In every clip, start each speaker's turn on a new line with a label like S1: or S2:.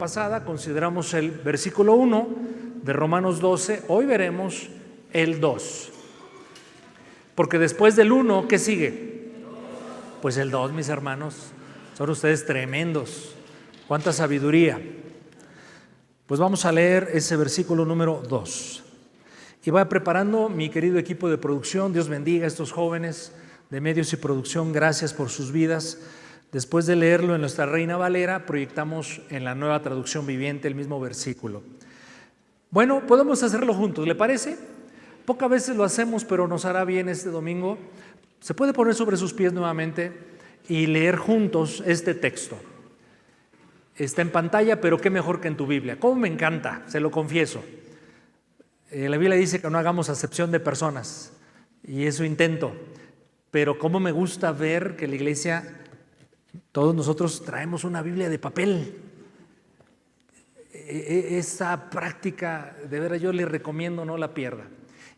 S1: pasada consideramos el versículo 1 de Romanos 12, hoy veremos el 2. Porque después del 1, ¿qué sigue? Pues el 2, mis hermanos. Son ustedes tremendos. ¡Cuánta sabiduría! Pues vamos a leer ese versículo número 2. Y va preparando mi querido equipo de producción. Dios bendiga a estos jóvenes de medios y producción. Gracias por sus vidas. Después de leerlo en nuestra Reina Valera, proyectamos en la Nueva Traducción Viviente el mismo versículo. Bueno, podemos hacerlo juntos, ¿le parece? Pocas veces lo hacemos, pero nos hará bien este domingo. Se puede poner sobre sus pies nuevamente y leer juntos este texto. Está en pantalla, pero qué mejor que en tu Biblia. Cómo me encanta, se lo confieso. La Biblia dice que no hagamos acepción de personas, y eso intento. Pero cómo me gusta ver que la iglesia, todos nosotros traemos una Biblia de papel. Esa práctica, de veras yo le recomiendo, no la pierda.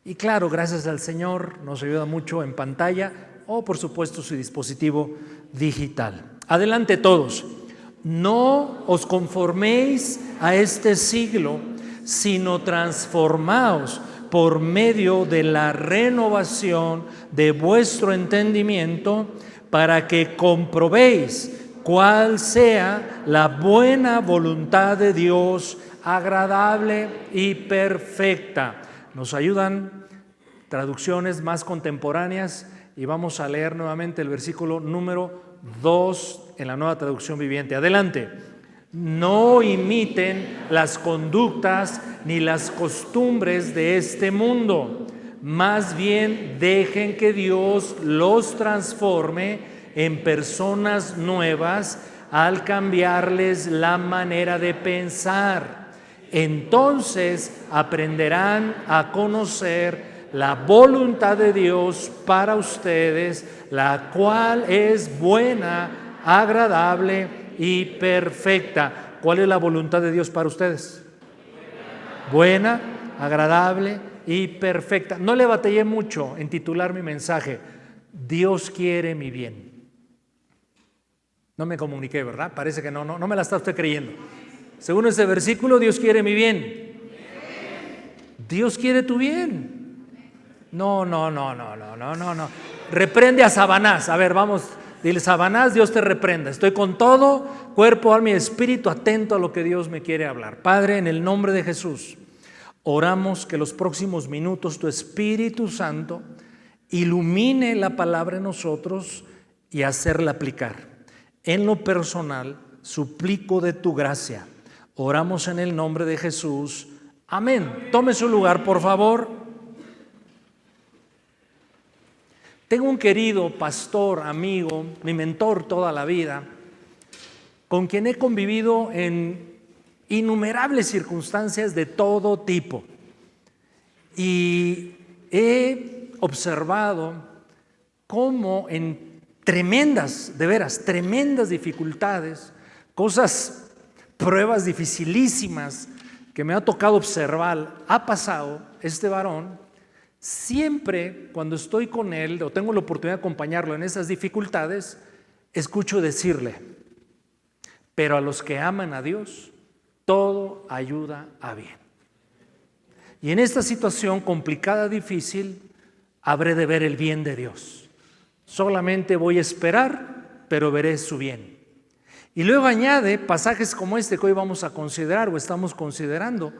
S1: Y claro, gracias al Señor, nos ayuda mucho en pantalla o por supuesto su dispositivo digital. Adelante todos. No os conforméis a este siglo, sino transformaos por medio de la renovación de vuestro entendimiento, para que comprobéis cuál sea la buena voluntad de Dios, agradable y perfecta. Nos ayudan traducciones más contemporáneas y vamos a leer nuevamente el versículo número 2 en la Nueva Traducción Viviente. Adelante. No imiten las conductas ni las costumbres de este mundo. Más bien dejen que Dios los transforme en personas nuevas al cambiarles la manera de pensar. Entonces aprenderán a conocer la voluntad de Dios para ustedes, la cual es buena, agradable y perfecta. ¿Cuál es la voluntad de Dios para ustedes? Buena, agradable y perfecta. No le batallé mucho en titular mi mensaje. Dios quiere mi bien. No me comuniqué, ¿verdad? Parece que no me la está usted creyendo. Según este versículo, Dios quiere mi bien. Dios quiere tu bien. No. Reprende a Sabanás. A ver, vamos. Dile, Sabanás, Dios te reprenda. Estoy con todo, cuerpo, alma y espíritu, atento a lo que Dios me quiere hablar. Padre, en el nombre de Jesús, oramos que los próximos minutos tu Espíritu Santo ilumine la palabra en nosotros y hacerla aplicar. En lo personal, suplico de tu gracia. Oramos en el nombre de Jesús. Amén. Tome su lugar, por favor. Tengo un querido pastor, amigo, mi mentor toda la vida, con quien he convivido en innumerables circunstancias de todo tipo. Y he observado cómo en tremendas, de veras, tremendas dificultades, cosas, pruebas dificilísimas que me ha tocado observar, ha pasado este varón. Siempre cuando estoy con él o tengo la oportunidad de acompañarlo en esas dificultades, escucho decirle, pero a los que aman a Dios, todo ayuda a bien. Y en esta situación complicada, difícil, habré de ver el bien de Dios. Solamente voy a esperar, pero veré su bien. Y luego añade pasajes como este que hoy vamos a considerar o estamos considerando,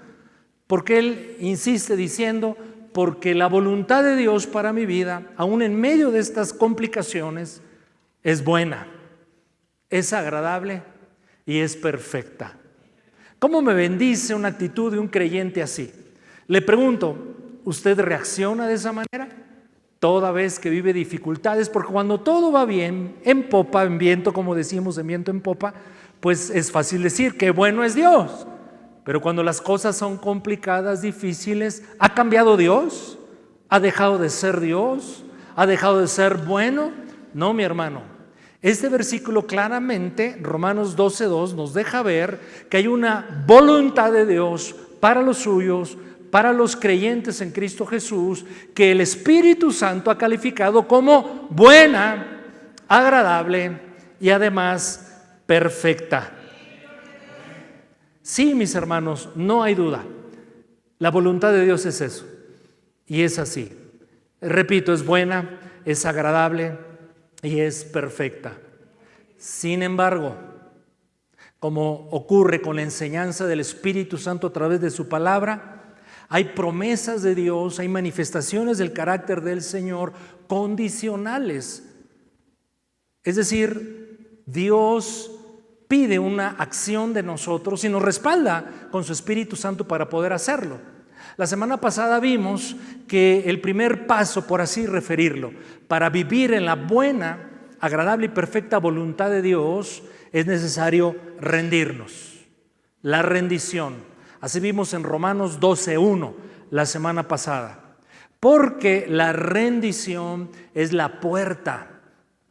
S1: porque él insiste diciendo, porque la voluntad de Dios para mi vida, aún en medio de estas complicaciones, es buena, es agradable y es perfecta. ¿Cómo me bendice una actitud de un creyente así? Le pregunto, ¿usted reacciona de esa manera? Toda vez que vive dificultades, porque cuando todo va bien, en popa, en viento, como decimos, en viento en popa, pues es fácil decir qué bueno es Dios. Pero cuando las cosas son complicadas, difíciles, ¿ha cambiado Dios? ¿Ha dejado de ser Dios? ¿Ha dejado de ser bueno? No, mi hermano. Este versículo claramente, Romanos 12:2, nos deja ver que hay una voluntad de Dios para los suyos, para los creyentes en Cristo Jesús, que el Espíritu Santo ha calificado como buena, agradable y además perfecta. Sí, mis hermanos, no hay duda. La voluntad de Dios es eso. Y es así. Repito, es buena, es agradable y es perfecta. Sin embargo, como ocurre con la enseñanza del Espíritu Santo a través de su palabra, hay promesas de Dios, hay manifestaciones del carácter del Señor condicionales. Es decir, Dios pide una acción de nosotros y nos respalda con su Espíritu Santo para poder hacerlo. La semana pasada vimos que el primer paso, por así referirlo, para vivir en la buena, agradable y perfecta voluntad de Dios, es necesario rendirnos. La rendición. Así vimos en Romanos 12:1 la semana pasada. Porque la rendición es la puerta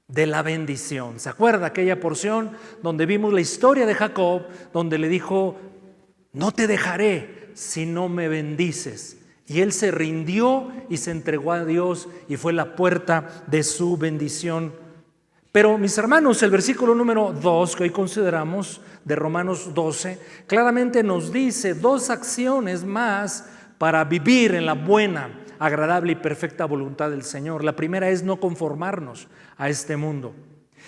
S1: de la bendición. ¿Se acuerda aquella porción donde vimos la historia de Jacob, donde le dijo: no te dejaré si no me bendices? Y él se rindió y se entregó a Dios y fue la puerta de su bendición. Pero mis hermanos, el versículo número 2 que hoy consideramos de Romanos 12 claramente nos dice dos acciones más para vivir en la buena, agradable y perfecta voluntad del Señor. La primera es no conformarnos a este mundo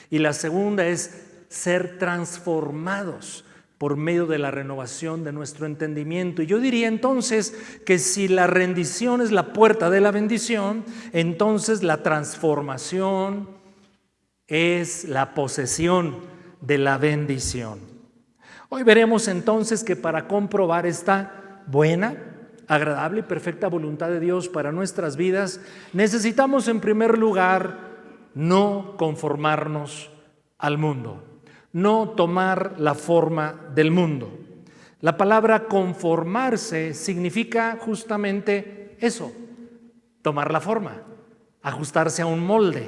S1: y la segunda es ser transformados por medio de la renovación de nuestro entendimiento. Y yo diría entonces que si la rendición es la puerta de la bendición, entonces la transformación es la posesión de la bendición. Hoy veremos entonces que para comprobar esta buena, agradable y perfecta voluntad de Dios para nuestras vidas, necesitamos en primer lugar no conformarnos al mundo, no tomar la forma del mundo. La palabra conformarse significa justamente eso, tomar la forma, ajustarse a un molde,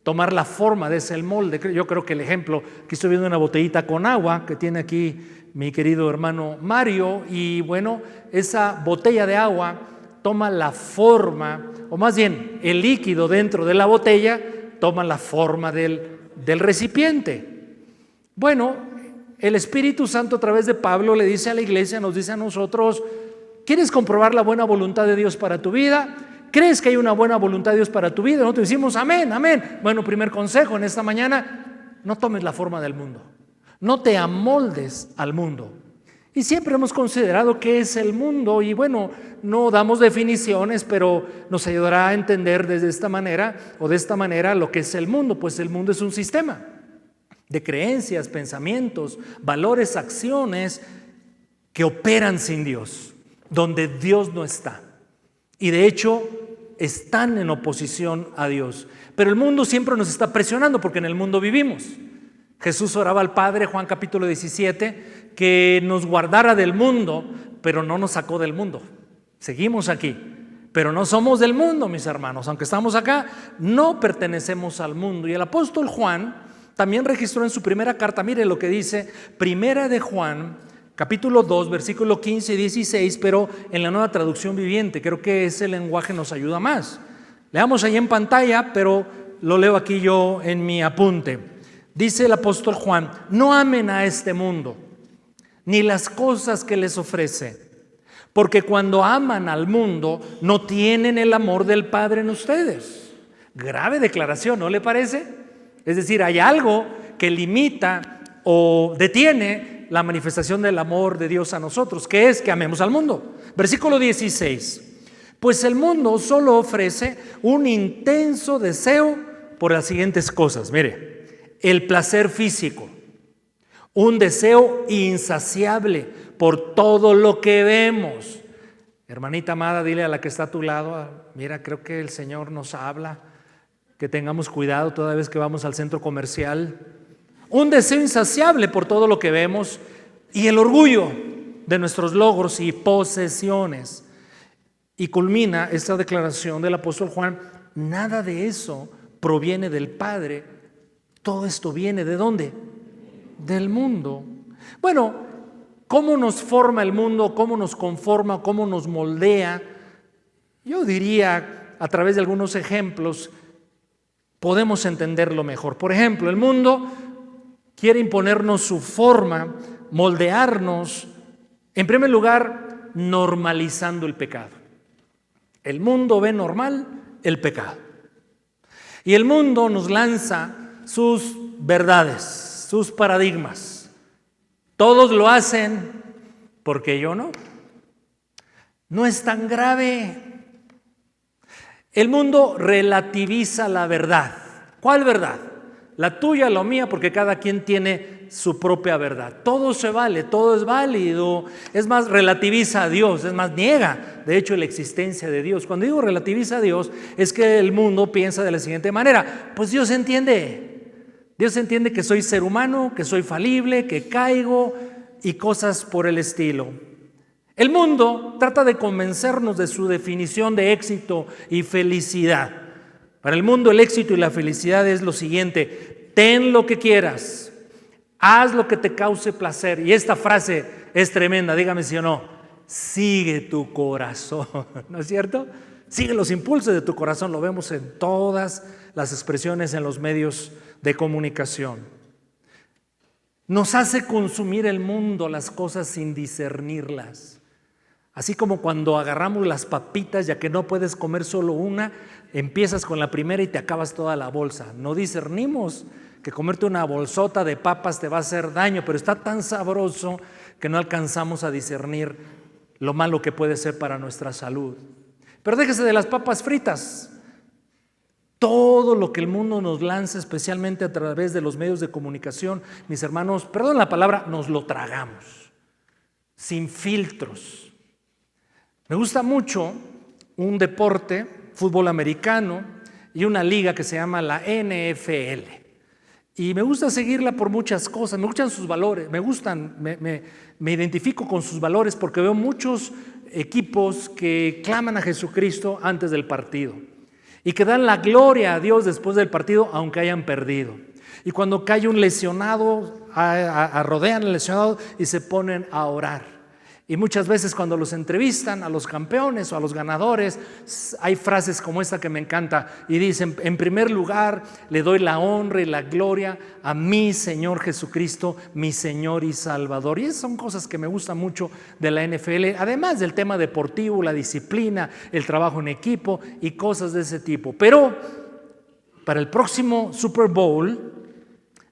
S1: tomar la forma de ese molde. Yo creo que el ejemplo, aquí estoy viendo una botellita con agua que tiene aquí mi querido hermano Mario, y bueno, esa botella de agua toma la forma, o más bien el líquido dentro de la botella toma la forma del recipiente. Bueno, el Espíritu Santo a través de Pablo le dice a la iglesia, nos dice a nosotros: ¿quieres comprobar la buena voluntad de Dios para tu vida? ¿Crees que hay una buena voluntad de Dios para tu vida? Nosotros decimos amén, amén. Bueno, primer consejo en esta mañana: no tomes la forma del mundo, no te amoldes al mundo. Y siempre hemos considerado qué es el mundo, y bueno, no damos definiciones, pero nos ayudará a entender desde esta manera o de esta manera lo que es el mundo. Pues el mundo es un sistema de creencias, pensamientos, valores, acciones que operan sin Dios, donde Dios no está. Y de hecho están en oposición a Dios. Pero el mundo siempre nos está presionando porque en el mundo vivimos. Jesús oraba al Padre, Juan capítulo 17, que nos guardara del mundo, pero no nos sacó del mundo. Seguimos aquí, pero no somos del mundo, mis hermanos. Aunque estamos acá, no pertenecemos al mundo. Y el apóstol Juan también registró en su primera carta, mire lo que dice, primera de Juan, capítulo 2, versículo 15 y 16, pero en la Nueva Traducción Viviente. Creo que ese lenguaje nos ayuda más. Leamos ahí en pantalla, pero lo leo aquí yo en mi apunte. Dice el apóstol Juan: no amen a este mundo, ni las cosas que les ofrece, porque cuando aman al mundo, no tienen el amor del Padre en ustedes. Grave declaración, ¿no le parece? Es decir, hay algo que limita o detiene la manifestación del amor de Dios a nosotros, que es que amemos al mundo. Versículo 16. Pues el mundo solo ofrece un intenso deseo por las siguientes cosas. Mire, el placer físico, un deseo insaciable por todo lo que vemos. Hermanita amada, dile a la que está a tu lado: mira, creo que el Señor nos habla, que tengamos cuidado toda vez que vamos al centro comercial. Un deseo insaciable por todo lo que vemos y el orgullo de nuestros logros y posesiones. Y culmina esta declaración del apóstol Juan: nada de eso proviene del Padre, todo esto viene ¿de dónde? Del mundo. Bueno, ¿cómo nos forma el mundo? ¿Cómo nos conforma? ¿Cómo nos moldea? Yo diría, a través de algunos ejemplos, podemos entenderlo mejor. Por ejemplo, el mundo quiere imponernos su forma, moldearnos En primer lugar, normalizando el pecado. El mundo ve normal el pecado. Y el mundo nos lanza sus verdades, sus paradigmas. Todos lo hacen, porque yo no. No es tan grave. El mundo relativiza la verdad. ¿Cuál verdad? La tuya, la mía, porque cada quien tiene su propia verdad. Todo se vale, todo es válido. Es más, relativiza a Dios, es más, niega, de hecho, la existencia de Dios. Cuando digo relativiza a Dios, es que el mundo piensa de la siguiente manera: pues Dios entiende que soy ser humano, que soy falible, que caigo y cosas por el estilo. El mundo trata de convencernos de su definición de éxito y felicidad. Para el mundo el éxito y la felicidad es lo siguiente: ten lo que quieras, haz lo que te cause placer. Y esta frase es tremenda, dígame si o no: sigue tu corazón, ¿no es cierto? Sigue los impulsos de tu corazón, lo vemos en todas las expresiones en los medios de comunicación. Nos hace consumir el mundo las cosas sin discernirlas. Así como cuando agarramos las papitas, ya que no puedes comer solo una, empiezas con la primera y te acabas toda la bolsa. No discernimos que comerte una bolsota de papas te va a hacer daño, pero está tan sabroso que no alcanzamos a discernir lo malo que puede ser para nuestra salud. Pero déjese de las papas fritas. Todo lo que el mundo nos lanza, especialmente a través de los medios de comunicación, mis hermanos, perdón la palabra, nos lo tragamos, sin filtros. Me gusta mucho un deporte, fútbol americano, y una liga que se llama la NFL. Y me gusta seguirla por muchas cosas, me gustan sus valores, me identifico con sus valores porque veo muchos equipos que claman a Jesucristo antes del partido y que dan la gloria a Dios después del partido aunque hayan perdido. Y cuando cae un lesionado, rodean al lesionado y se ponen a orar. Y muchas veces cuando los entrevistan a los campeones o a los ganadores, hay frases como esta que me encanta y dicen: en primer lugar le doy la honra y la gloria a mi Señor Jesucristo, mi Señor y Salvador. Y esas son cosas que me gustan mucho de la NFL, además del tema deportivo, la disciplina, el trabajo en equipo y cosas de ese tipo. Pero para el próximo Super Bowl,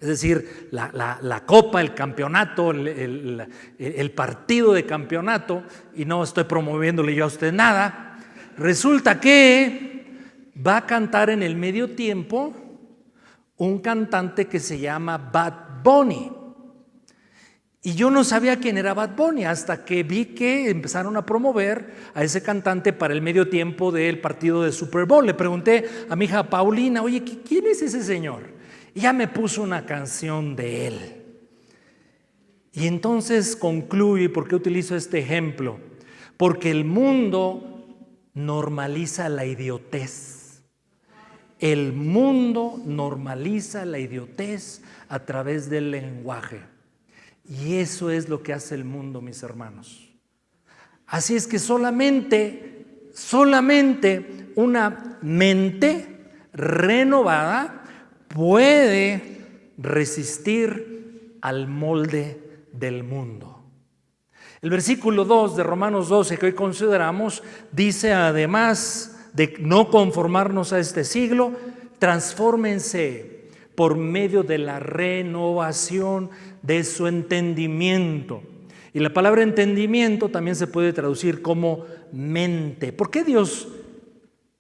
S1: es decir, la copa, el campeonato, el partido de campeonato, y no estoy promoviéndole yo a usted nada, resulta que va a cantar en el medio tiempo un cantante que se llama Bad Bunny. Y yo no sabía quién era Bad Bunny hasta que vi que empezaron a promover a ese cantante para el medio tiempo del partido de Super Bowl. Le pregunté a mi hija Paulina: oye, ¿quién es ese señor? Y ya me puso una canción de él. Y entonces concluyo, ¿por qué utilizo este ejemplo? Porque el mundo normaliza la idiotez. El mundo normaliza la idiotez a través del lenguaje. Y eso es lo que hace el mundo, mis hermanos. Así es que solamente una mente renovada puede resistir al molde del mundo. El versículo 2 de Romanos 12 que hoy consideramos dice: además de no conformarnos a este siglo, transfórmense por medio de la renovación de su entendimiento. Y la palabra entendimiento también se puede traducir como mente. ¿Por qué Dios,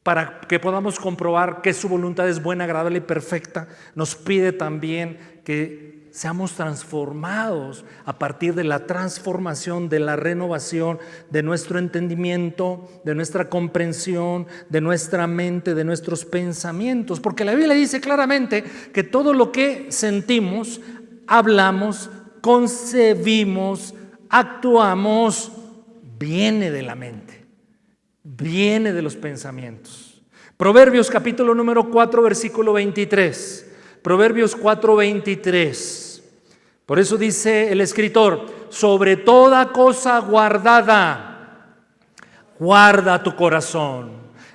S1: para que podamos comprobar que su voluntad es buena, agradable y perfecta, nos pide también que seamos transformados a partir de la transformación, de la renovación de nuestro entendimiento, de nuestra comprensión, de nuestra mente, de nuestros pensamientos? Porque la Biblia dice claramente que todo lo que sentimos, hablamos, concebimos, actuamos, viene de la mente, viene de los pensamientos. Proverbios capítulo número 4 versículo 23. Proverbios 4:23. Por eso dice el escritor: sobre toda cosa guardada, guarda tu corazón.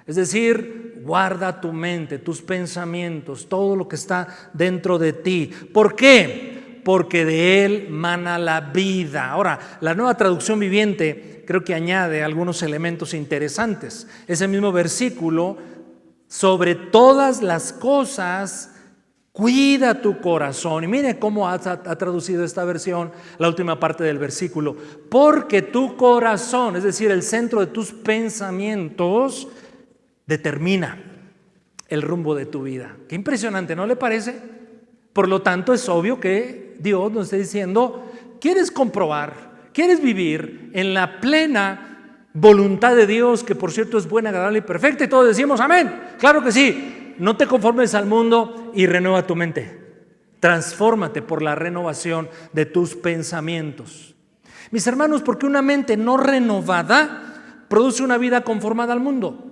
S1: Es decir, guarda tu mente, tus pensamientos, todo lo que está dentro de ti. ¿Por qué? porque de él mana la vida. Ahora, la Nueva Traducción Viviente creo que añade algunos elementos interesantes. Ese mismo versículo, sobre todas las cosas, cuida tu corazón. Y mire cómo ha traducido esta versión la última parte del versículo. Porque tu corazón, es decir, el centro de tus pensamientos, determina el rumbo de tu vida. Qué impresionante, ¿no le parece? Por lo tanto, es obvio que Dios nos está diciendo, ¿quieres comprobar, quieres vivir en la plena voluntad de Dios, que por cierto es buena, agradable y perfecta? Y todos decimos amén. Claro que sí. No te conformes al mundo y renueva tu mente. Transfórmate por la renovación de tus pensamientos. Mis hermanos, porque una mente no renovada produce una vida conformada al mundo.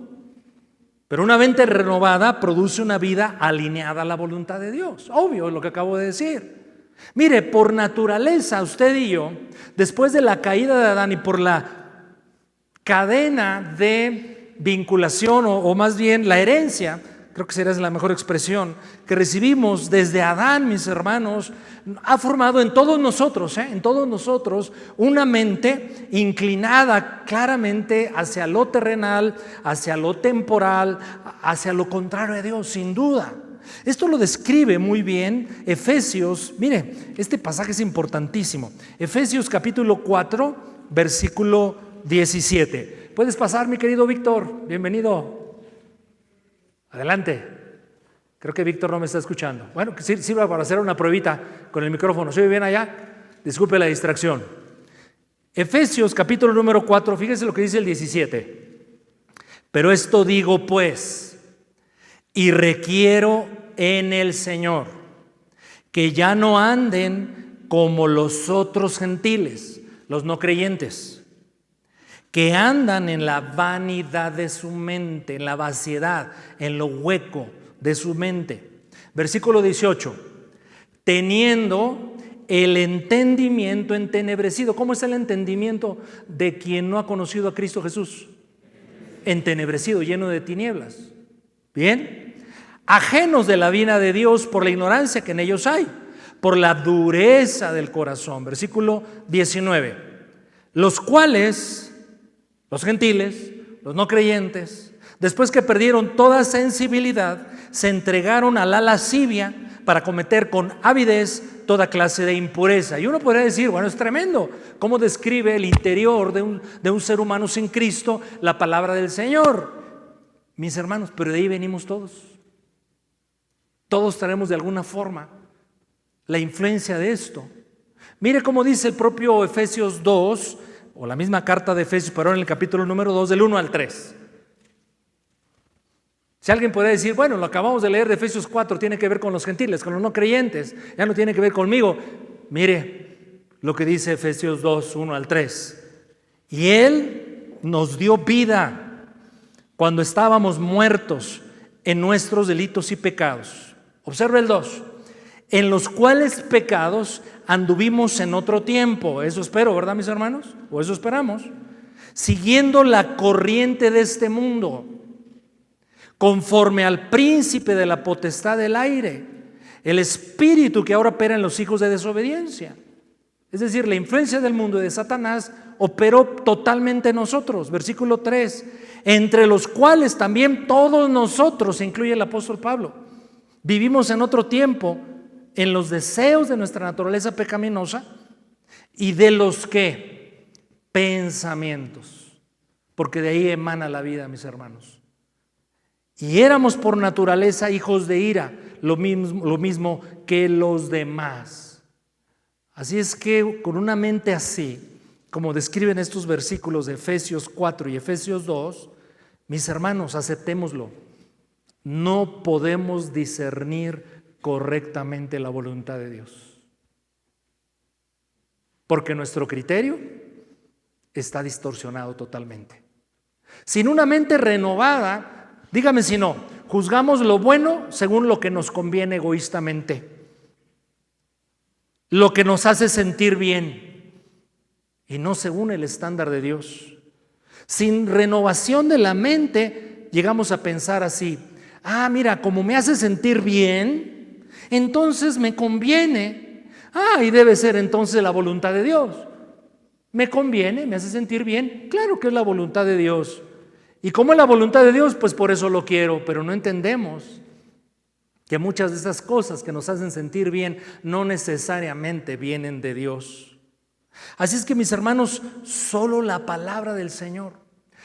S1: Pero una mente renovada produce una vida alineada a la voluntad de Dios. Obvio es lo que acabo de decir. Mire, por naturaleza usted y yo, después de la caída de Adán y por la cadena de vinculación o más bien la herencia, creo que sería la mejor expresión, que recibimos desde Adán, mis hermanos, ha formado en todos nosotros una mente inclinada claramente hacia lo terrenal, hacia lo temporal, hacia lo contrario a Dios, sin duda. Esto lo describe muy bien Efesios. Mire, este pasaje es importantísimo. Efesios capítulo 4, versículo 17. ¿Puedes pasar, mi querido Víctor? Bienvenido. Adelante. Creo que Víctor no me está escuchando. Bueno, que sirva para hacer una pruebita con el micrófono. ¿Se oye bien allá? Disculpe la distracción. Efesios capítulo número 4, fíjese lo que dice el 17. Pero esto digo pues, y requiero en el Señor, que ya no anden como los otros gentiles, los no creyentes, que andan en la vanidad de su mente, en la vaciedad, en lo hueco de su mente. Versículo 18, teniendo el entendimiento entenebrecido. ¿Cómo es el entendimiento de quien no ha conocido a Cristo Jesús? Entenebrecido, lleno de tinieblas. Bien, ajenos de la vida de Dios por la ignorancia que en ellos hay, por la dureza del corazón. Versículo 19, los cuales... los gentiles, los no creyentes, después que perdieron toda sensibilidad, se entregaron a la lascivia para cometer con avidez toda clase de impureza. Y uno podría decir, bueno, es tremendo cómo describe el interior de un ser humano sin Cristo la palabra del Señor. Mis hermanos, pero de ahí venimos todos. Todos traemos de alguna forma la influencia de esto. Mire cómo dice el propio Efesios 2, o la misma carta de Efesios, pero en el capítulo número 2, del 1 al 3. Si alguien puede decir, bueno, lo acabamos de leer de Efesios 4, tiene que ver con los gentiles, con los no creyentes, ya no tiene que ver conmigo. Mire lo que dice Efesios 2, 1 al 3. Y Él nos dio vida cuando estábamos muertos en nuestros delitos y pecados. Observe el 2. En los cuales pecados anduvimos en otro tiempo. Eso espero, ¿verdad, mis hermanos? O eso esperamos. Siguiendo la corriente de este mundo, conforme al príncipe de la potestad del aire, el espíritu que ahora opera en los hijos de desobediencia. Es decir, la influencia del mundo y de Satanás operó totalmente en nosotros. Versículo 3, entre los cuales también todos nosotros, incluye el apóstol Pablo, vivimos en otro tiempo en los deseos de nuestra naturaleza pecaminosa y de los que pensamientos, porque de ahí emana la vida, mis hermanos. Y éramos por naturaleza hijos de ira, lo mismo que los demás. Así es que con una mente así, como describen estos versículos de Efesios 4 y Efesios 2, mis hermanos, aceptémoslo. No podemos discernir correctamente la voluntad de Dios, porque nuestro criterio está distorsionado totalmente. Sin una mente renovada, dígame si no, juzgamos lo bueno según lo que nos conviene egoístamente, lo que nos hace sentir bien y no según el estándar de Dios. Sin renovación de la mente llegamos a pensar así: mira, como me hace sentir bien, entonces me conviene Y debe ser entonces la voluntad de Dios. ¿Me conviene? ¿Me hace sentir bien? Claro que es la voluntad de Dios. ¿Y cómo es la voluntad de Dios? Pues por eso lo quiero, pero no entendemos que muchas de esas cosas que nos hacen sentir bien no necesariamente vienen de Dios. Así es que, mis hermanos, solo la palabra del Señor,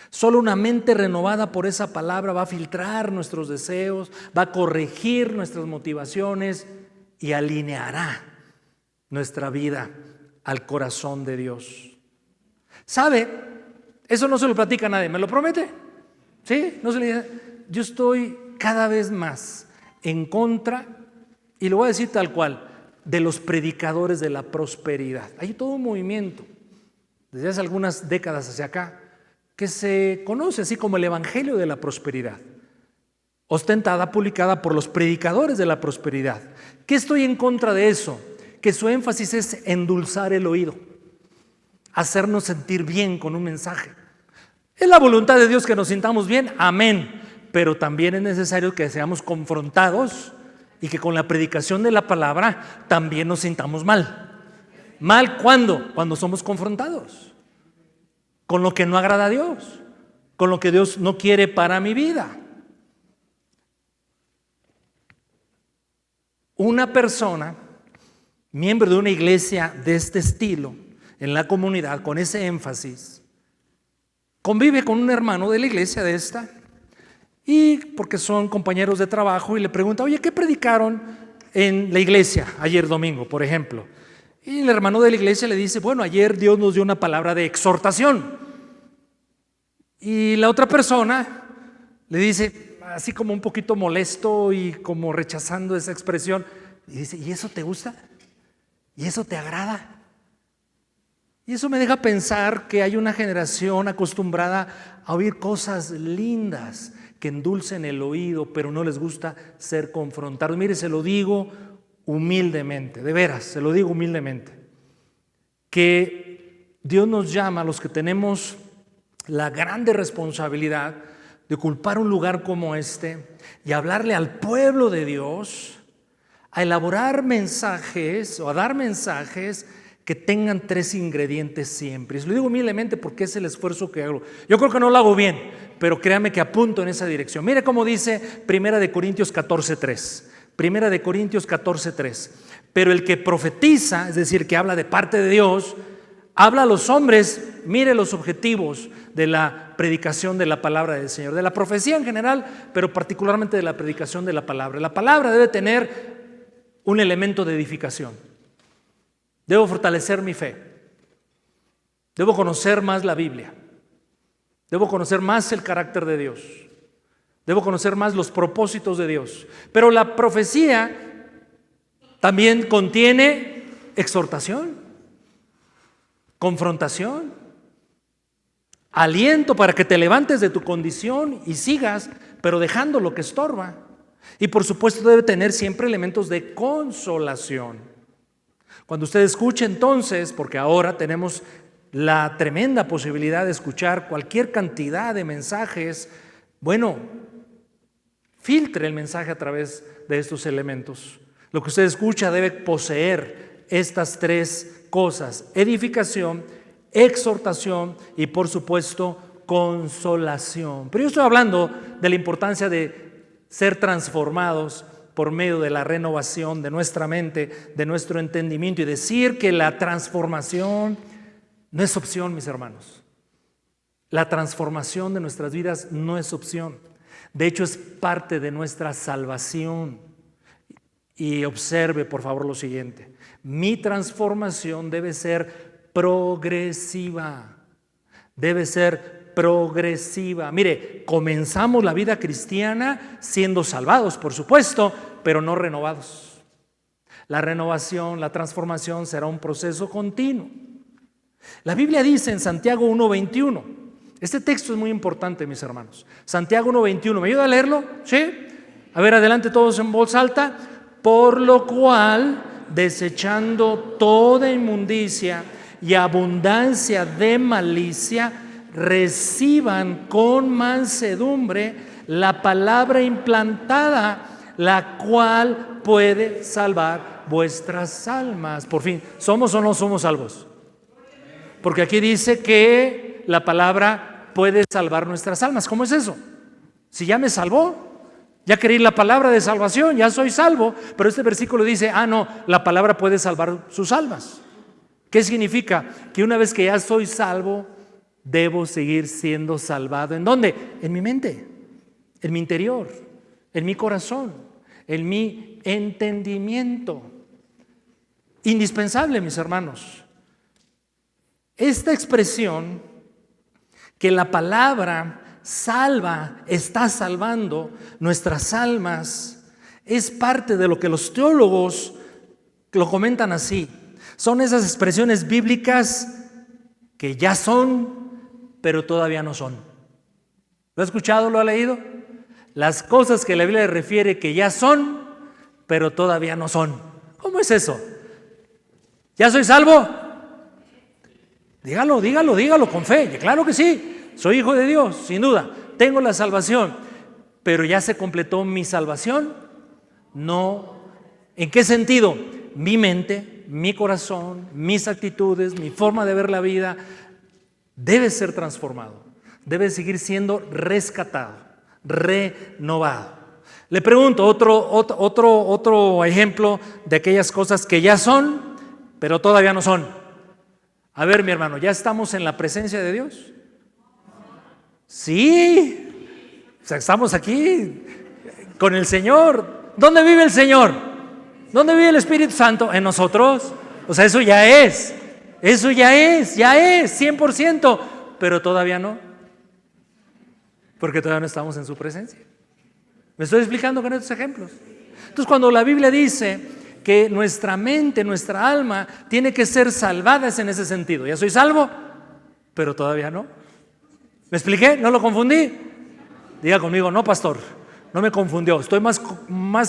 S1: solo una mente renovada por esa palabra va a filtrar nuestros deseos, va a corregir nuestras motivaciones y alineará nuestra vida al corazón de Dios. ¿Sabe? Eso no se lo platica a nadie, ¿me lo promete? ¿Sí? No se le dice. Yo estoy cada vez más en contra, y lo voy a decir tal cual, de los predicadores de la prosperidad. Hay todo un movimiento desde hace algunas décadas hacia acá que se conoce así como el Evangelio de la Prosperidad, ostentada, publicada por los predicadores de la prosperidad. ¿Qué estoy en contra de eso? Que su énfasis es endulzar el oído, hacernos sentir bien con un mensaje. Es la voluntad de Dios que nos sintamos bien, amén, pero también es necesario que seamos confrontados y que con la predicación de la palabra también nos sintamos mal. ¿Mal cuándo? Cuando somos confrontados con lo que no agrada a Dios, con lo que Dios no quiere para mi vida. Una persona, miembro de una iglesia de este estilo, en la comunidad, con ese énfasis, convive con un hermano de la iglesia de esta, y porque son compañeros de trabajo, y le pregunta: oye, ¿qué predicaron en la iglesia ayer domingo, por ejemplo? Y el hermano de la iglesia le dice: bueno, ayer Dios nos dio una palabra de exhortación. Y la otra persona le dice, así como un poquito molesto y como rechazando esa expresión, y dice: ¿y eso te gusta? ¿Y eso te agrada? Y eso me deja pensar que hay una generación acostumbrada a oír cosas lindas que endulcen el oído, pero no les gusta ser confrontados. Mire, se lo digo humildemente, de veras, se lo digo humildemente, que Dios nos llama a los que tenemos la grande responsabilidad de ocupar un lugar como este y hablarle al pueblo de Dios, a elaborar mensajes o a dar mensajes que tengan 3 ingredientes siempre. Y se lo digo humildemente porque es el esfuerzo que hago. Yo creo que no lo hago bien, pero créame que apunto en esa dirección. Mire cómo dice 1 Corintios 14:3. 1 Corintios 14:3. Pero el que profetiza, es decir, que habla de parte de Dios, habla a los hombres, mire los objetivos de la predicación de la palabra del Señor, de la profecía en general, pero particularmente de la predicación de la palabra. La palabra debe tener un elemento de edificación. Debo fortalecer mi fe. Debo conocer más la Biblia. Debo conocer más el carácter de Dios. Debo conocer más los propósitos de Dios. Pero la profecía también contiene exhortación, confrontación, aliento para que te levantes de tu condición y sigas, pero dejando lo que estorba. Y por supuesto debe tener siempre elementos de consolación. Cuando usted escuche entonces, porque ahora tenemos la tremenda posibilidad de escuchar cualquier cantidad de mensajes, bueno, filtre el mensaje a través de estos elementos. Lo que usted escucha debe poseer estas 3 cosas: edificación, exhortación y por supuesto consolación. Pero yo estoy hablando de la importancia de ser transformados por medio de la renovación de nuestra mente, de nuestro entendimiento, y decir que la transformación no es opción, mis hermanos. La transformación de nuestras vidas no es opción. De hecho, es parte de nuestra salvación. Y observe, por favor, lo siguiente: mi transformación debe ser progresiva. Debe ser progresiva. Mire, comenzamos la vida cristiana siendo salvados, por supuesto, pero no renovados. La renovación, la transformación será un proceso continuo. La Biblia dice en Santiago 1:21, este texto es muy importante, mis hermanos. Santiago 1:21, ¿me ayuda a leerlo? ¿Sí? A ver, adelante todos en voz alta. Por lo cual, desechando toda inmundicia y abundancia de malicia, reciban con mansedumbre la palabra implantada, la cual puede salvar vuestras almas. Por fin, ¿somos o no somos salvos? Porque aquí dice que la palabra puede salvar nuestras almas. ¿Cómo es eso? Si ya me salvó, ya creí la palabra de salvación, ya soy salvo, pero este versículo dice, no, la palabra puede salvar sus almas. ¿Qué significa? Que una vez que ya soy salvo, debo seguir siendo salvado. ¿En dónde? En mi mente, en mi interior, en mi corazón, en mi entendimiento. Indispensable, mis hermanos. Esta expresión que la palabra salva, está salvando nuestras almas, es parte de lo que los teólogos lo comentan así. Son esas expresiones bíblicas que ya son, pero todavía no son. ¿Lo ha escuchado? ¿Lo ha leído? Las cosas que la Biblia refiere que ya son, pero todavía no son. ¿Cómo es eso? ¿Ya soy salvo? Dígalo con fe. Claro que sí. Soy hijo de Dios, sin duda. Tengo la salvación. Pero ¿ya se completó mi salvación? No. ¿En qué sentido? Mi mente, mi corazón, mis actitudes, mi forma de ver la vida debe ser transformado. Debe seguir siendo rescatado, renovado. Le pregunto, otro ejemplo de aquellas cosas que ya son, pero todavía no son. A ver, mi hermano, ¿ya estamos en la presencia de Dios? Sí. O sea, estamos aquí con el Señor. ¿Dónde vive el Señor? ¿Dónde vive el Espíritu Santo? En nosotros. O sea, eso ya es 100%, pero todavía no. Porque todavía no estamos en su presencia. ¿Me estoy explicando con estos ejemplos? Entonces, cuando la Biblia dice que nuestra mente, nuestra alma tiene que ser salvada, es en ese sentido. Ya soy salvo, pero todavía no. ¿Me expliqué? ¿No lo confundí? Diga conmigo, no, pastor, no me confundió. Estoy más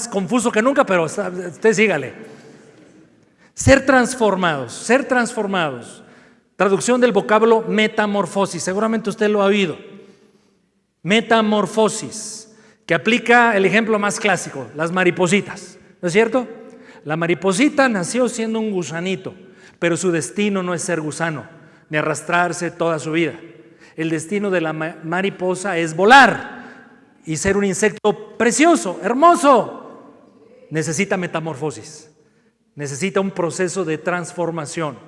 S1: confuso que nunca, pero usted sígale. Ser transformados. Traducción del vocablo metamorfosis. Seguramente usted lo ha oído. Metamorfosis, que aplica el ejemplo más clásico, las maripositas. ¿No es cierto? La mariposita nació siendo un gusanito, pero su destino no es ser gusano, ni arrastrarse toda su vida. El destino de la mariposa es volar y ser un insecto precioso, hermoso. Necesita metamorfosis, necesita un proceso de transformación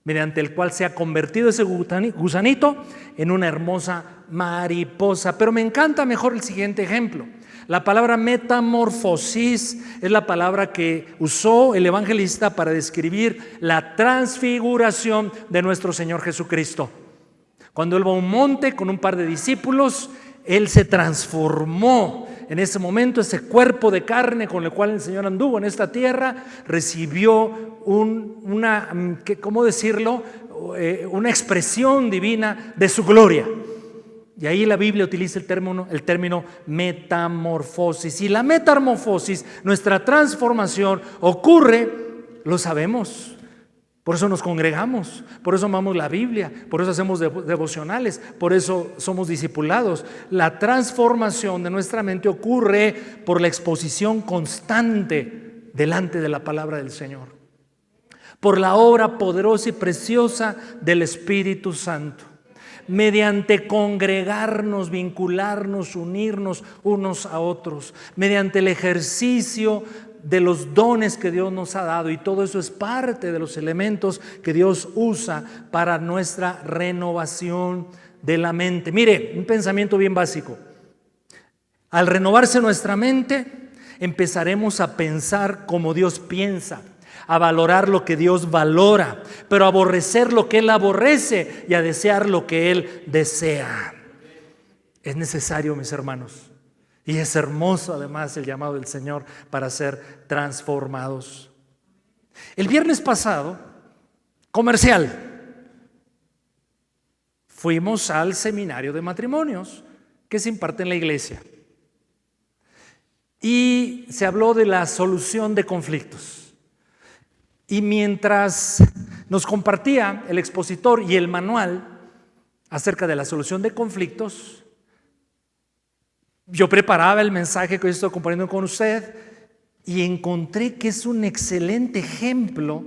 S1: mediante el cual se ha convertido ese gusanito en una hermosa mariposa. Pero me encanta mejor el siguiente ejemplo. La palabra metamorfosis es la palabra que usó el evangelista para describir la transfiguración de nuestro Señor Jesucristo. Cuando él va a un monte con un par de discípulos, él se transformó. En ese momento, ese cuerpo de carne con el cual el Señor anduvo en esta tierra recibió una expresión divina de su gloria. Y ahí la Biblia utiliza el término metamorfosis. Y la metamorfosis, nuestra transformación, ocurre, lo sabemos. Por eso nos congregamos, por eso amamos la Biblia, por eso hacemos devocionales, por eso somos discipulados. La transformación de nuestra mente ocurre por la exposición constante delante de la palabra del Señor, por la obra poderosa y preciosa del Espíritu Santo, mediante congregarnos, vincularnos, unirnos unos a otros, mediante el ejercicio de los dones que Dios nos ha dado, y todo eso es parte de los elementos que Dios usa para nuestra renovación de la mente. Mire, un pensamiento bien básico. Al renovarse nuestra mente, empezaremos a pensar como Dios piensa, a valorar lo que Dios valora, pero a aborrecer lo que Él aborrece y a desear lo que Él desea. Es necesario, mis hermanos. Y es hermoso además el llamado del Señor para ser transformados. El viernes pasado, comercial, fuimos al seminario de matrimonios que se imparte en la iglesia. Y se habló de la solución de conflictos. Y mientras nos compartía el expositor y el manual acerca de la solución de conflictos, yo preparaba el mensaje que hoy estoy compartiendo con usted y encontré que es un excelente ejemplo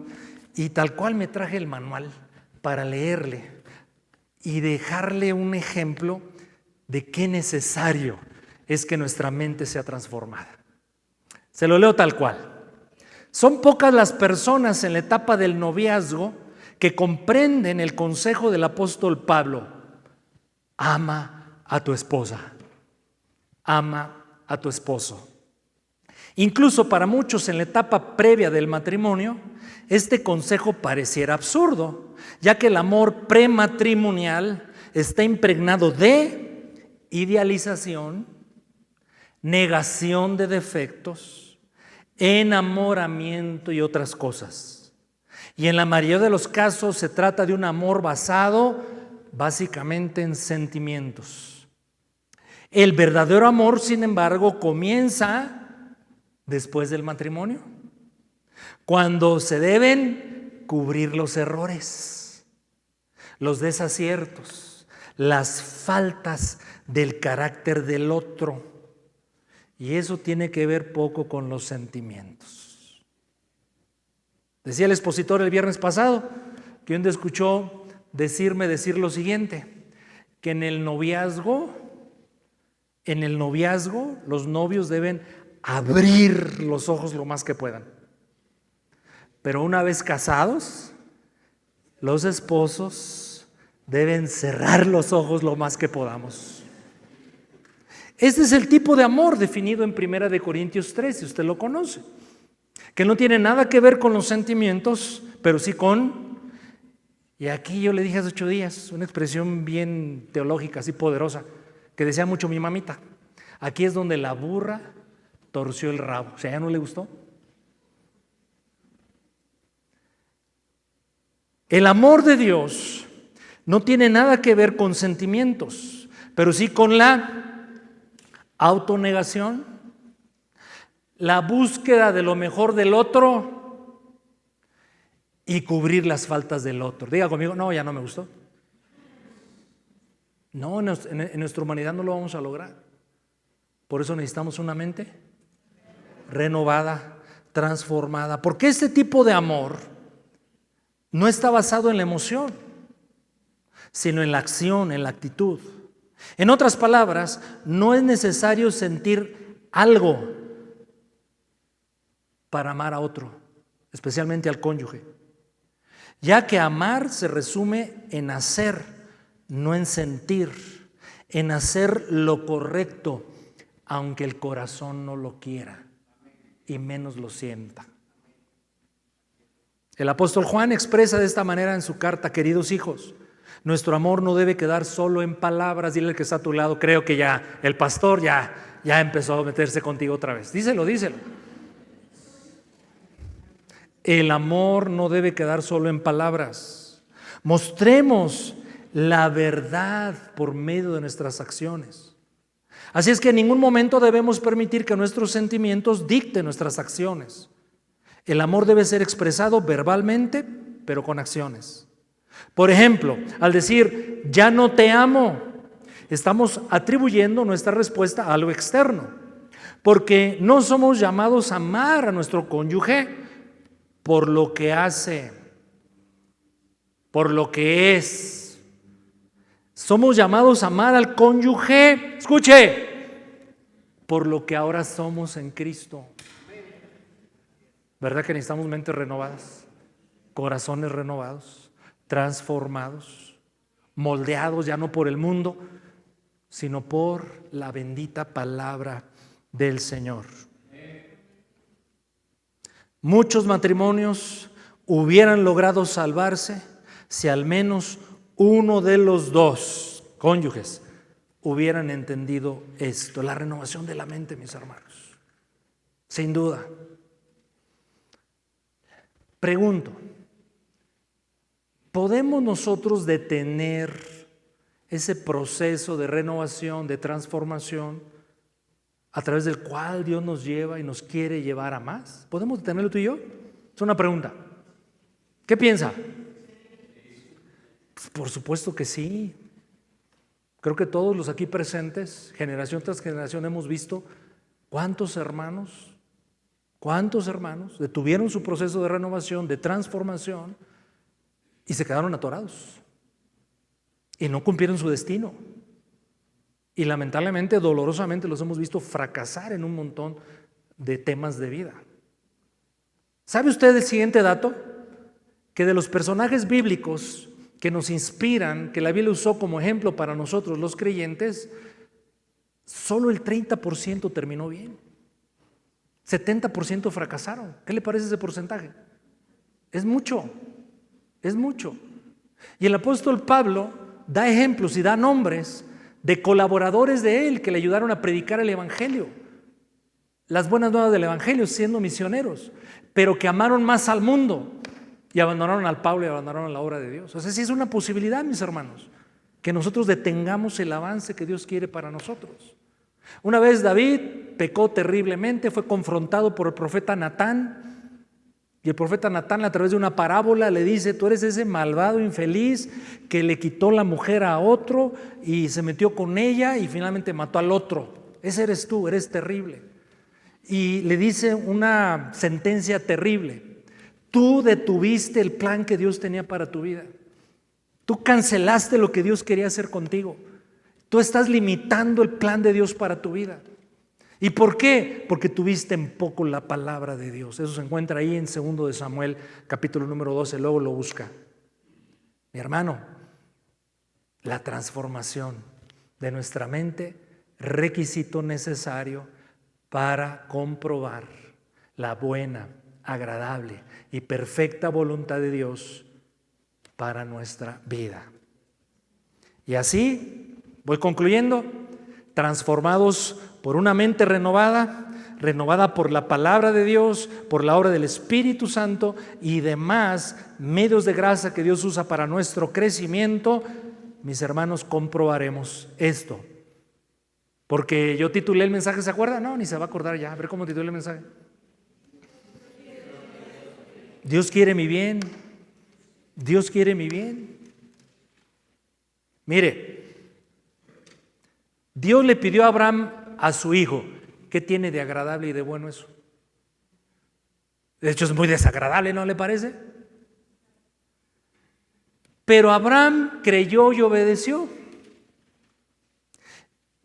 S1: y tal cual me traje el manual para leerle y dejarle un ejemplo de qué necesario es que nuestra mente sea transformada. Se lo leo tal cual. Son pocas las personas en la etapa del noviazgo que comprenden el consejo del apóstol Pablo: ama a tu esposa, ama a tu esposo. Incluso para muchos en la etapa previa del matrimonio, este consejo pareciera absurdo, ya que el amor prematrimonial está impregnado de idealización, negación de defectos, enamoramiento y otras cosas. Y en la mayoría de los casos se trata de un amor basado básicamente en sentimientos. El verdadero amor, sin embargo, comienza después del matrimonio, cuando se deben cubrir los errores, los desaciertos, las faltas del carácter del otro. Y eso tiene que ver poco con los sentimientos. Decía el expositor el viernes pasado que un día escuchó decir lo siguiente, que en el noviazgo los novios deben abrir los ojos lo más que puedan. Pero una vez casados, los esposos deben cerrar los ojos lo más que podamos. Este es el tipo de amor definido en 1 Corintios 3, si usted lo conoce, que no tiene nada que ver con los sentimientos, pero sí con, y aquí yo le dije hace 8 días, una expresión bien teológica, así poderosa, que decía mucho mi mamita: aquí es donde la burra torció el rabo. O sea, ¿ya no le gustó? El amor de Dios no tiene nada que ver con sentimientos, pero sí con la autonegación, la búsqueda de lo mejor del otro y cubrir las faltas del otro. Diga conmigo: no, ya no me gustó. No, en nuestra humanidad no lo vamos a lograr. Por eso necesitamos una mente renovada, transformada, porque este tipo de amor no está basado en la emoción, sino en la acción, en la actitud. En otras palabras, no es necesario sentir algo para amar a otro, especialmente al cónyuge, ya que amar se resume en hacer, no en sentir, en hacer lo correcto, aunque el corazón no lo quiera y menos lo sienta. El apóstol Juan expresa de esta manera en su carta: queridos hijos, nuestro amor no debe quedar solo en palabras. Dile al que está a tu lado: creo que ya el pastor ya empezó a meterse contigo otra vez. Díselo. El amor no debe quedar solo en palabras. Mostremos la verdad por medio de nuestras acciones. Así es que en ningún momento debemos permitir que nuestros sentimientos dicten nuestras acciones. El amor debe ser expresado verbalmente, pero con acciones. Por ejemplo, al decir ya no te amo, estamos atribuyendo nuestra respuesta a algo externo, porque no somos llamados a amar a nuestro cónyuge por lo que hace, por lo que es. Somos llamados a amar al cónyuge, escuche, por lo que ahora somos en Cristo. ¿Verdad que necesitamos mentes renovadas, corazones renovados, transformados, moldeados ya no por el mundo, sino por la bendita palabra del Señor? Muchos matrimonios hubieran logrado salvarse si al menos uno de los dos cónyuges hubieran entendido esto, la renovación de la mente, mis hermanos. Sin duda. Pregunto, ¿podemos nosotros detener ese proceso de renovación, de transformación, a través del cual Dios nos lleva y nos quiere llevar a más? ¿Podemos detenerlo tú y yo? Es una pregunta. ¿Qué piensa? Pues por supuesto que sí. Creo que todos los aquí presentes, generación tras generación, hemos visto cuántos hermanos ¿Cuántos hermanos detuvieron su proceso de renovación, de transformación y se quedaron atorados? Y no cumplieron su destino. Y lamentablemente, dolorosamente los hemos visto fracasar en un montón de temas de vida. ¿Sabe usted el siguiente dato? Que de los personajes bíblicos que nos inspiran, que la Biblia usó como ejemplo para nosotros los creyentes, solo el 30% terminó bien. 70% fracasaron. ¿Qué le parece ese porcentaje? Es mucho, es mucho. Y el apóstol Pablo da ejemplos y da nombres de colaboradores de él que le ayudaron a predicar el evangelio, las buenas nuevas del evangelio, siendo misioneros, pero que amaron más al mundo y abandonaron al Pablo y abandonaron la obra de Dios. O sea, sí es una posibilidad, mis hermanos, que nosotros detengamos el avance que Dios quiere para nosotros. Una vez David pecó terriblemente, fue confrontado por el profeta Natán, y el profeta Natán, a través de una parábola, le dice: tú eres ese malvado infeliz que le quitó la mujer a otro y se metió con ella y finalmente mató al otro. Ese eres tú, eres terrible. Y le dice una sentencia terrible: tú detuviste el plan que Dios tenía para tu vida. Tú cancelaste lo que Dios quería hacer contigo. Tú estás limitando el plan de Dios para tu vida. ¿Y por qué? Porque tuviste en poco la palabra de Dios. Eso se encuentra ahí en 2 de Samuel, capítulo número 12, luego lo busca. Mi hermano, la transformación de nuestra mente, requisito necesario para comprobar la buena, agradable y perfecta voluntad de Dios para nuestra vida. Y así, voy concluyendo, transformados por una mente renovada por la palabra de Dios, por la obra del Espíritu Santo y demás medios de gracia que Dios usa para nuestro crecimiento, mis hermanos, comprobaremos esto. Porque yo titulé el mensaje, ¿se acuerda? No, ni se va a acordar ya. A ver cómo titulé el mensaje. Dios quiere mi bien. Dios quiere mi bien. Mire, Dios le pidió a Abraham a su hijo. ¿Qué tiene de agradable y de bueno eso? De hecho, es muy desagradable, ¿no le parece? Pero Abraham creyó y obedeció.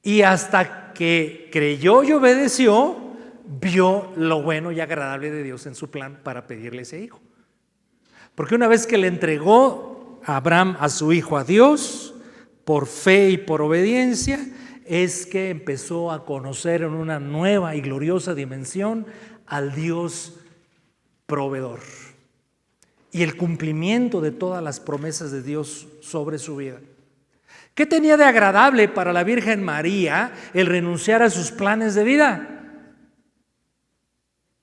S1: Y hasta que creyó y obedeció, vio lo bueno y agradable de Dios en su plan para pedirle ese hijo. Porque una vez que le entregó a Abraham a su hijo a Dios, por fe y por obediencia, es que empezó a conocer en una nueva y gloriosa dimensión al Dios proveedor y el cumplimiento de todas las promesas de Dios sobre su vida. ¿Qué tenía de agradable para la Virgen María el renunciar a sus planes de vida?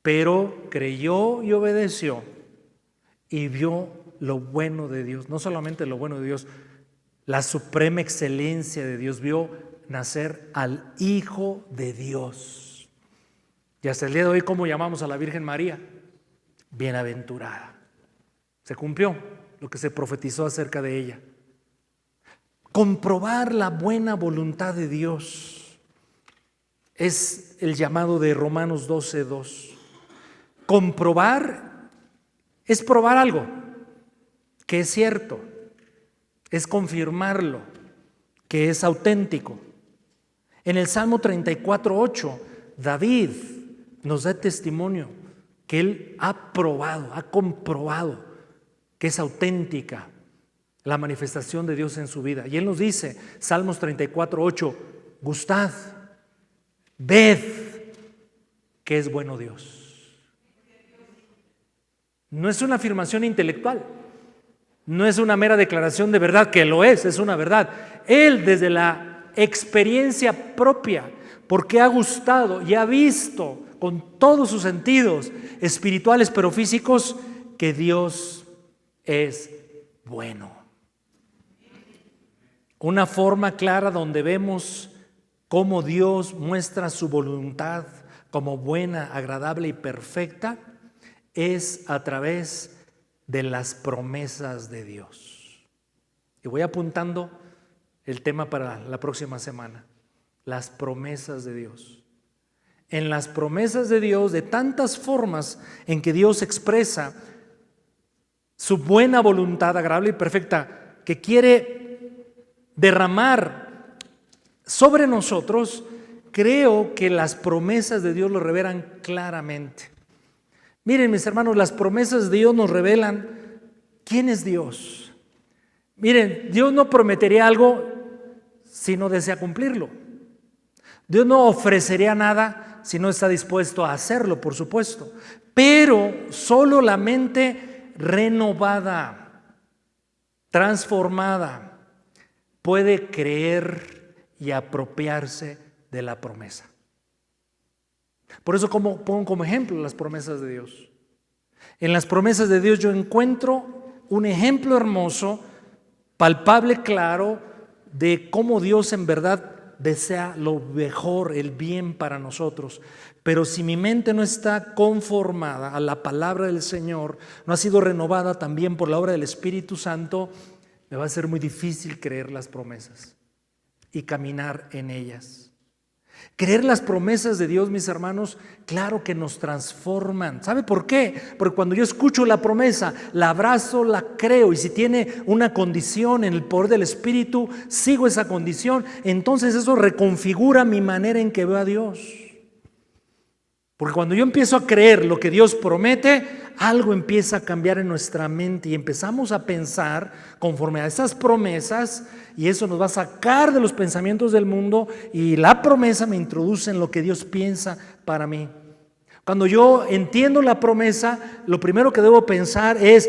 S1: Pero creyó y obedeció y vio lo bueno de Dios, no solamente lo bueno de Dios, la suprema excelencia de Dios, vio nacer al Hijo de Dios. Y hasta el día de hoy, ¿cómo llamamos a la Virgen María? Bienaventurada. Se cumplió lo que se profetizó acerca de ella. Comprobar la buena voluntad de Dios es el llamado de Romanos 12:2. Comprobar es probar algo que es cierto, es confirmarlo, que es auténtico. En el Salmo 34:8, David nos da testimonio que él ha probado, ha comprobado que es auténtica la manifestación de Dios en su vida. Y él nos dice, Salmos 34:8, gustad, ved que es bueno Dios. No es una afirmación intelectual, no es una mera declaración de verdad, que lo es una verdad. Él, desde la experiencia propia, porque ha gustado y ha visto con todos sus sentidos espirituales pero físicos que Dios es bueno. Una forma clara donde vemos cómo Dios muestra su voluntad como buena, agradable y perfecta es a través de las promesas de Dios. Y voy apuntando el tema para la próxima semana, las promesas de Dios. en las promesas de Dios, de tantas formas en que Dios expresa su buena voluntad agradable y perfecta que quiere derramar sobre nosotros, creo que las promesas de Dios lo revelan claramente. Miren, mis hermanos, las promesas de Dios nos revelan quién es Dios. Miren, Dios no prometería algo si no desea cumplirlo. Dios no ofrecería nada si no está dispuesto a hacerlo, por supuesto. Pero solo la mente renovada, transformada, puede creer y apropiarse de la promesa. Por eso pongo como ejemplo las promesas de Dios. En las promesas de Dios yo encuentro un ejemplo hermoso, palpable, claro, de cómo Dios en verdad desea lo mejor, el bien para nosotros. Pero si mi mente no está conformada a la palabra del Señor, no ha sido renovada también por la obra del Espíritu Santo, me va a ser muy difícil creer las promesas y caminar en ellas. Creer las promesas de Dios, mis hermanos, claro que nos transforman. ¿Sabe por qué? Porque cuando yo escucho la promesa, la abrazo, la creo, y si tiene una condición en el poder del Espíritu, sigo esa condición, entonces eso reconfigura mi manera en que veo a Dios. Porque cuando yo empiezo a creer lo que Dios promete, algo empieza a cambiar en nuestra mente y empezamos a pensar conforme a esas promesas, y eso nos va a sacar de los pensamientos del mundo, y la promesa me introduce en lo que Dios piensa para mí. Cuando yo entiendo la promesa, lo primero que debo pensar es,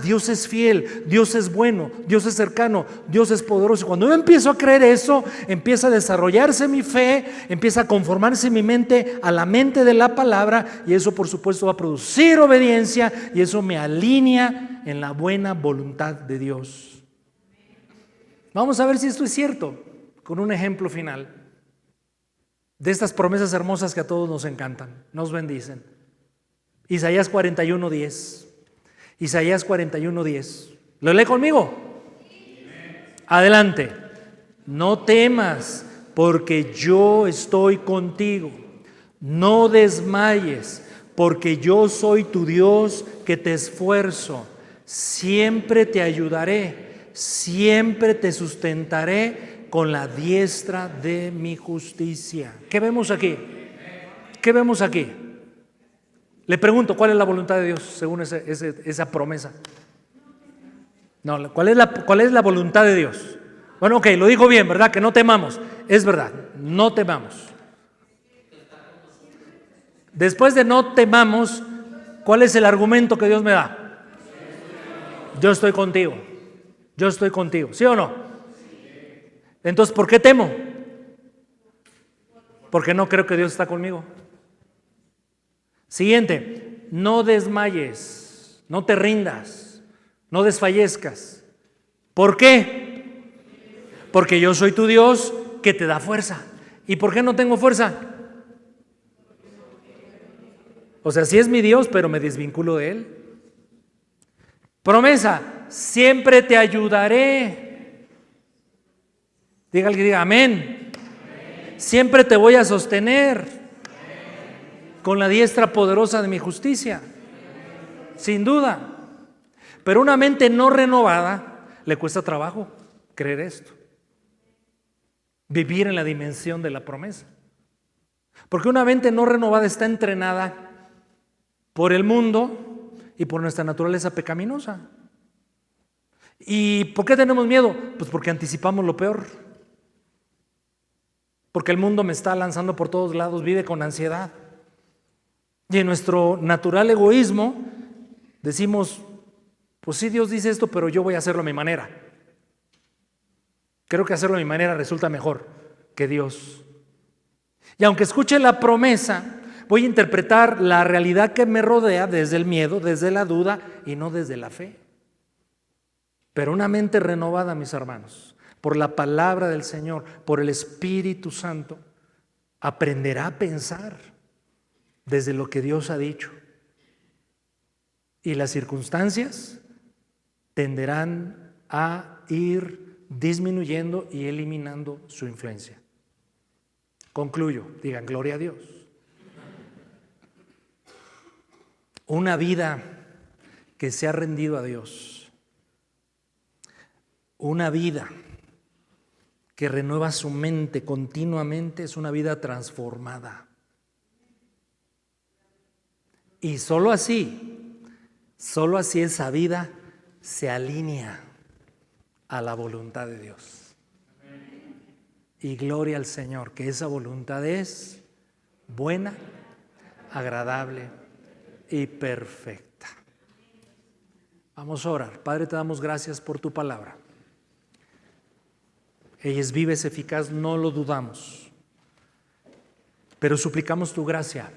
S1: Dios es fiel, Dios es bueno, Dios es cercano, Dios es poderoso. Cuando yo empiezo a creer eso, empieza a desarrollarse mi fe, empieza a conformarse mi mente a la mente de la palabra, y eso por supuesto va a producir obediencia, y eso me alinea en la buena voluntad de Dios. Vamos a ver si esto es cierto con un ejemplo final de estas promesas hermosas que a todos nos encantan, nos bendicen. Isaías 41:10. Isaías 41:10. ¿Lo lee conmigo? Adelante. No temas, porque yo estoy contigo. No desmayes, porque yo soy tu Dios que te esfuerzo. Siempre te ayudaré, siempre te sustentaré con la diestra de mi justicia. ¿Qué vemos aquí? ¿Qué vemos aquí? Le pregunto, ¿cuál es la voluntad de Dios según esa promesa? No, ¿cuál es la voluntad de Dios? Bueno, ok, lo dijo bien, ¿verdad? Que no temamos. Es verdad, no temamos. Después de no temamos, ¿cuál es el argumento que Dios me da? Yo estoy contigo. Yo estoy contigo. ¿Sí o no? Entonces, ¿por qué temo? Porque no creo que Dios está conmigo. Siguiente, no desmayes, no te rindas, no desfallezcas. ¿Por qué? Porque yo soy tu Dios que te da fuerza. ¿Y por qué no tengo fuerza? O sea, sí es mi Dios, pero me desvinculo de Él. Promesa, siempre te ayudaré. Diga alguien, diga amén. Siempre te voy a sostener con la diestra poderosa de mi justicia, sin duda. Pero una mente no renovada le cuesta trabajo creer esto, vivir en la dimensión de la promesa. Porque una mente no renovada está entrenada por el mundo y por nuestra naturaleza pecaminosa. ¿Y por qué tenemos miedo? Pues porque anticipamos lo peor. Porque el mundo me está lanzando por todos lados, vive con ansiedad. Y en nuestro natural egoísmo decimos, pues sí, Dios dice esto, pero yo voy a hacerlo a mi manera. Creo que hacerlo a mi manera resulta mejor que Dios. Y aunque escuche la promesa, voy a interpretar la realidad que me rodea desde el miedo, desde la duda y no desde la fe. Pero una mente renovada, mis hermanos, por la palabra del Señor, por el Espíritu Santo, aprenderá a pensar desde lo que Dios ha dicho. Y las circunstancias tenderán a ir disminuyendo y eliminando su influencia. Concluyo, digan gloria a Dios. una vida que se ha rendido a Dios, una vida que renueva su mente continuamente, es una vida transformada. Y solo así esa vida se alinea a la voluntad de Dios. Y gloria al Señor, que esa voluntad es buena, agradable y perfecta. Vamos a orar. Padre, te damos gracias por tu palabra. Ella es viva, es eficaz, no lo dudamos. Pero suplicamos tu gracia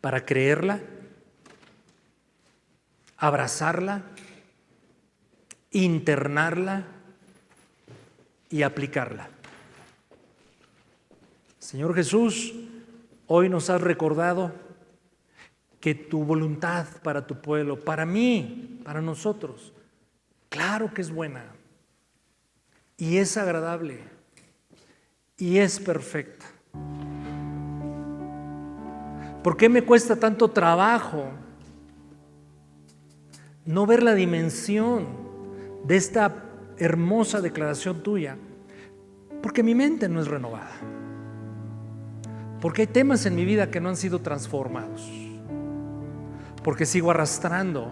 S1: para creerla, abrazarla, internarla y aplicarla. Señor Jesús, hoy nos has recordado que tu voluntad para tu pueblo, para mí, para nosotros, claro que es buena y es agradable y es perfecta. ¿Por qué me cuesta tanto trabajo no ver la dimensión de esta hermosa declaración tuya? Porque mi mente no es renovada. Porque hay temas en mi vida que no han sido transformados. Porque sigo arrastrando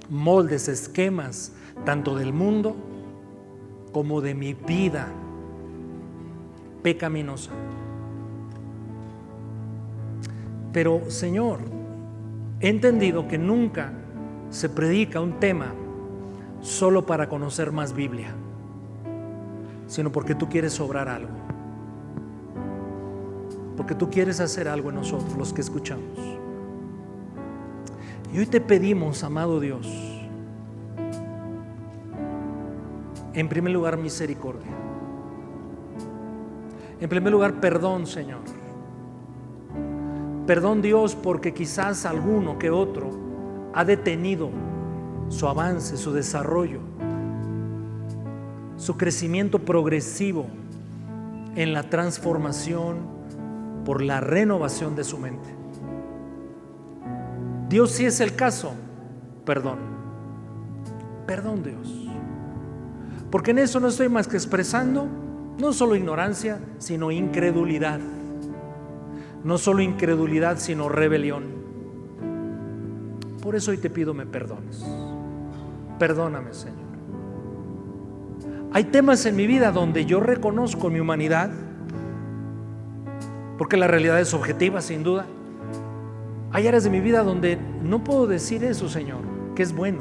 S1: moldes, esquemas, tanto del mundo como de mi vida pecaminosa. Pero, Señor, he entendido que nunca se predica un tema solo para conocer más Biblia, sino porque tú quieres obrar algo, porque tú quieres hacer algo en nosotros, los que escuchamos. Y hoy te pedimos, amado Dios, en primer lugar, misericordia. En primer lugar, perdón, Señor. Perdón, Dios, porque quizás alguno que otro ha detenido su avance, su desarrollo, su crecimiento progresivo en la transformación por la renovación de su mente. Dios, si es el caso, perdón. Perdón, Dios. Porque en eso no estoy más que expresando no solo ignorancia, sino incredulidad. No solo incredulidad, sino rebelión. Por eso hoy te pido me perdones. Perdóname, Señor. Hay temas en mi vida donde yo reconozco mi humanidad, porque la realidad es objetiva, sin duda. Hay áreas de mi vida donde no puedo decir eso, Señor, que es bueno,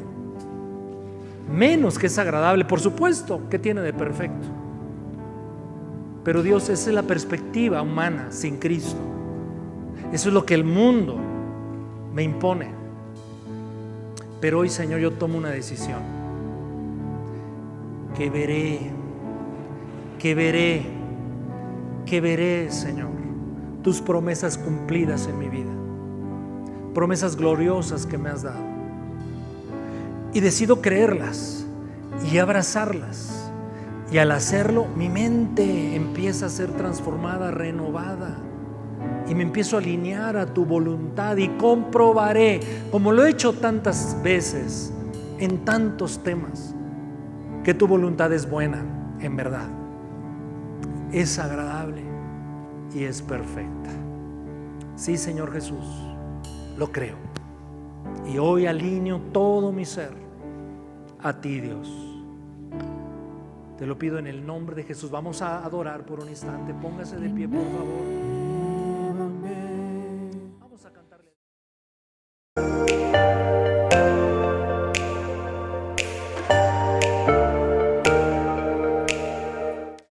S1: menos que es agradable, por supuesto, que tiene de perfecto. Pero Dios, esa es la perspectiva humana sin Cristo. Eso es lo que el mundo me impone. Pero hoy, Señor, yo tomo una decisión. Que veré, Señor, tus promesas cumplidas en mi vida. Promesas gloriosas que me has dado. Y decido creerlas y abrazarlas. Y al hacerlo, mi mente empieza a ser transformada, renovada. Y me empiezo a alinear a tu voluntad y comprobaré, como lo he hecho tantas veces, en tantos temas, que tu voluntad es buena, en verdad. Es agradable y es perfecta. Sí, Señor Jesús, lo creo. Y hoy alineo todo mi ser a ti, Dios. Te lo pido en el nombre de Jesús. Vamos a adorar por un instante. Póngase de pie, por favor.